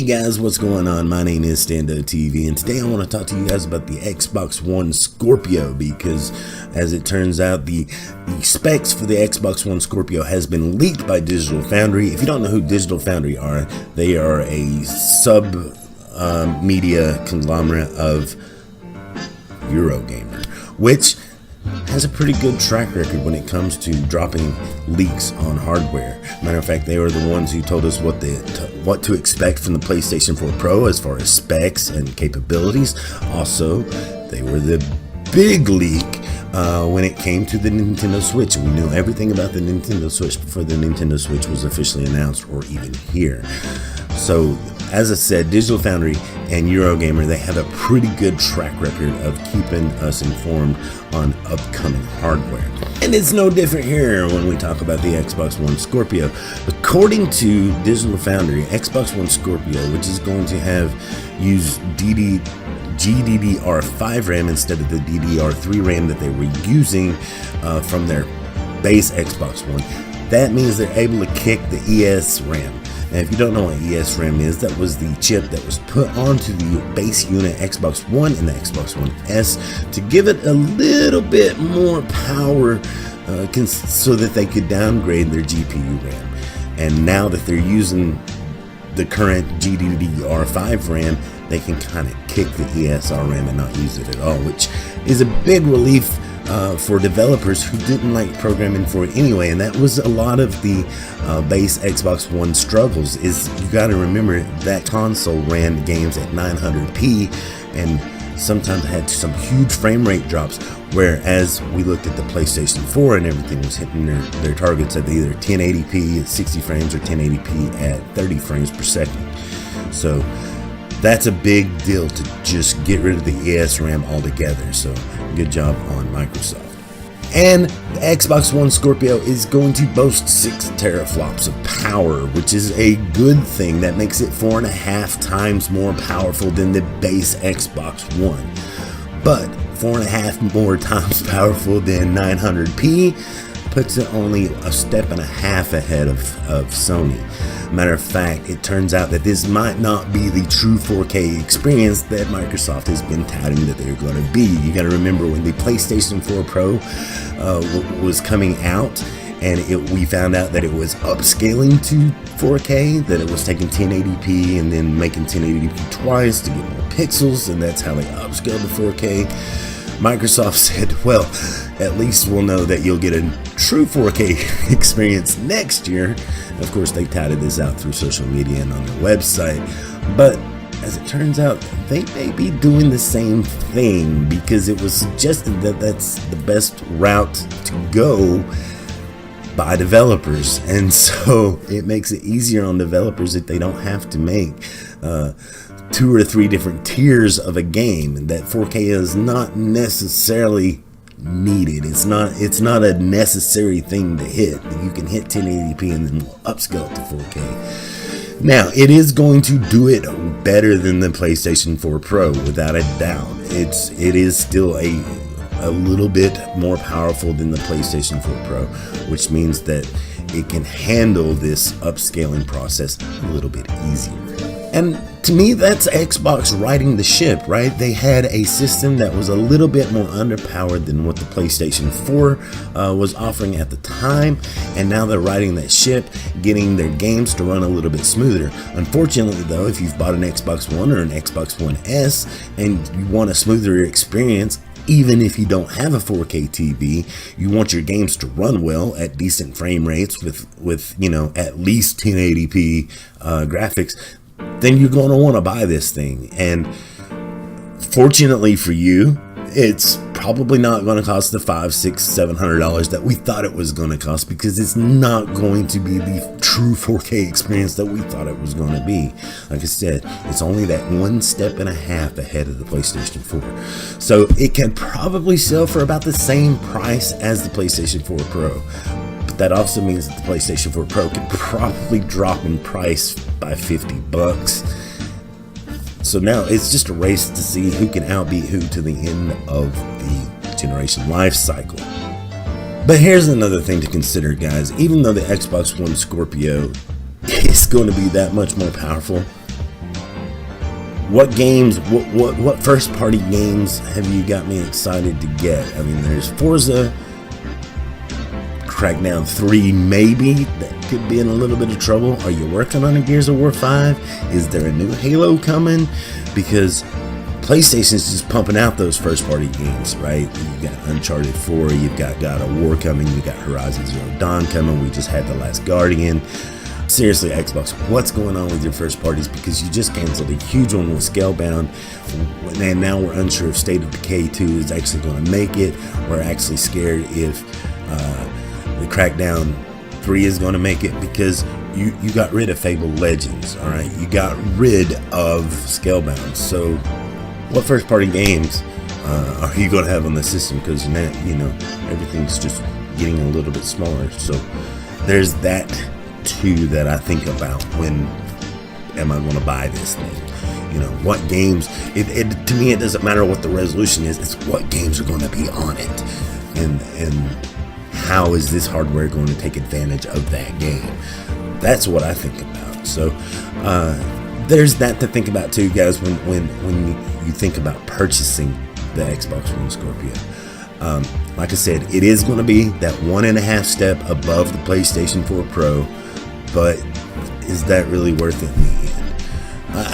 guys, what's going on? My name is Stando TV, and today I want to talk to you guys about the Xbox One Scorpio, because as it turns out, the specs for the Xbox One Scorpio has been leaked by Digital Foundry. If you don't know who Digital Foundry are, they are a media conglomerate of Eurogamer, which has a pretty good track record when it comes to dropping leaks on hardware. Matter of fact, they were the ones who told us what to expect from the PlayStation 4 Pro as far as specs and capabilities. Also, they were the big leak when it came to the Nintendo Switch. We knew everything about the Nintendo Switch before the Nintendo Switch was officially announced or even here. So, as I said, Digital Foundry and Eurogamer, they have a pretty good track record of keeping us informed on upcoming hardware. And it's no different here when we talk about the Xbox One Scorpio. According to Digital Foundry, Xbox One Scorpio, which is going to use GDDR5 RAM instead of the DDR3 RAM that they were using from their base Xbox One, that means they're able to kick the ES RAM. And if you don't know what ESRAM is, that was the chip that was put onto the base unit Xbox One and the Xbox One S to give it a little bit more power so that they could downgrade their GPU RAM. And now that they're using the current GDDR5 RAM, they can kind of kick the ESRAM and not use it at all, which is a big relief for developers who didn't like programming for it anyway. And that was a lot of the base Xbox One struggles. Is you got to remember that console ran games at 900p and sometimes had some huge frame rate drops, whereas we looked at the PlayStation 4 and everything was hitting their targets at either 1080p at 60 frames or 1080p at 30 frames per second. So that's a big deal to just get rid of the ESRAM altogether. So good job on Microsoft. And the Xbox One Scorpio is going to boast 6 teraflops of power, which is a good thing. That makes it 4.5 times more powerful than the base Xbox One. But 4.5 more times powerful than 900p puts it only a step and a half ahead of Sony. Matter of fact, it turns out that this might not be the true 4K experience that Microsoft has been touting that they're going to be. You got to remember when the PlayStation 4 Pro was coming out, and we found out that it was upscaling to 4K, that it was taking 1080p and then making 1080p twice to get more pixels, and that's how they upscaled to 4K. Microsoft said, well, at least we'll know that you'll get a true 4K experience next year. Of course, they touted this out through social media and on their website, but as it turns out, they may be doing the same thing, because it was suggested that that's the best route to go by developers, and so it makes it easier on developers if they don't have to make 2 or 3 different tiers of a game. And that 4K is not necessarily needed. It's not a necessary thing to hit. You can hit 1080p and then we'll upscale it to 4K. Now, it is going to do it better than the PlayStation 4 Pro, without a doubt. It is still a little bit more powerful than the PlayStation 4 Pro, which means that it can handle this upscaling process a little bit easier. And to me, that's Xbox riding the ship, right? They had a system that was a little bit more underpowered than what the PlayStation 4 was offering at the time, and now they're riding that ship, getting their games to run a little bit smoother. Unfortunately, though, if you've bought an Xbox One or an Xbox One S and you want a smoother experience, even if you don't have a 4K TV, you want your games to run well at decent frame rates with at least 1080p graphics, then you're going to want to buy this thing. And fortunately for you, it's probably not going to cost the $500, $600, $700 that we thought it was going to cost, because it's not going to be the true 4K experience that we thought it was going to be. Like I said, it's only that 1.5 steps ahead of the PlayStation 4. So it can probably sell for about the same price as the PlayStation 4 Pro. But that also means that the PlayStation 4 Pro could probably drop in price by $50. So now it's just a race to see who can outbeat who to the end of the generation life cycle. But here's another thing to consider, guys. Even though the Xbox One Scorpio is going to be that much more powerful, what games, what first party games have you got me excited to get? I mean, there's Forza, Crackdown 3 maybe, that could be in a little bit of trouble. Are you working on a Gears of War 5? Is there a new Halo coming? Because PlayStation's just pumping out those first party games, right? You got Uncharted 4, you've got God of War coming, you got Horizon Zero Dawn coming, we just had The Last Guardian. Seriously, Xbox, what's going on with your first parties? Because you just canceled a huge one with Scalebound, and now we're unsure if State of Decay 2 is actually going to make it. We're actually scared if the Crackdown 3 is going to make it, because you got rid of Fable Legends, all right? You got rid of Scalebound. So what first party games are you going to have on the system? Because now, everything's just getting a little bit smaller. So there's that too that I think about when am I going to buy this thing. What games, to me it doesn't matter what the resolution is, it's what games are going to be on it, and how is this hardware going to take advantage of that game. That's what I think about. So there's that to think about too, guys, when you think about purchasing the Xbox One Scorpio. Like I said, it is going to be that 1.5 step above the PlayStation 4 Pro, but is that really worth it in the end?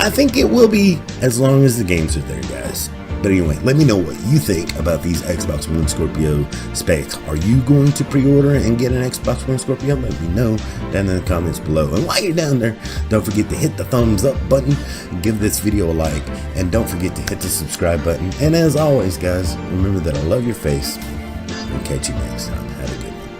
I think it will be, as long as the games are there, guys. But anyway, let me know what you think about these Xbox One Scorpio specs. Are you going to pre-order and get an Xbox One Scorpio? Let me know down in the comments below. And while you're down there, don't forget to hit the thumbs up button, give this video a like, and don't forget to hit the subscribe button. And as always, guys, remember that I love your face. We'll catch you next time. Have a good one.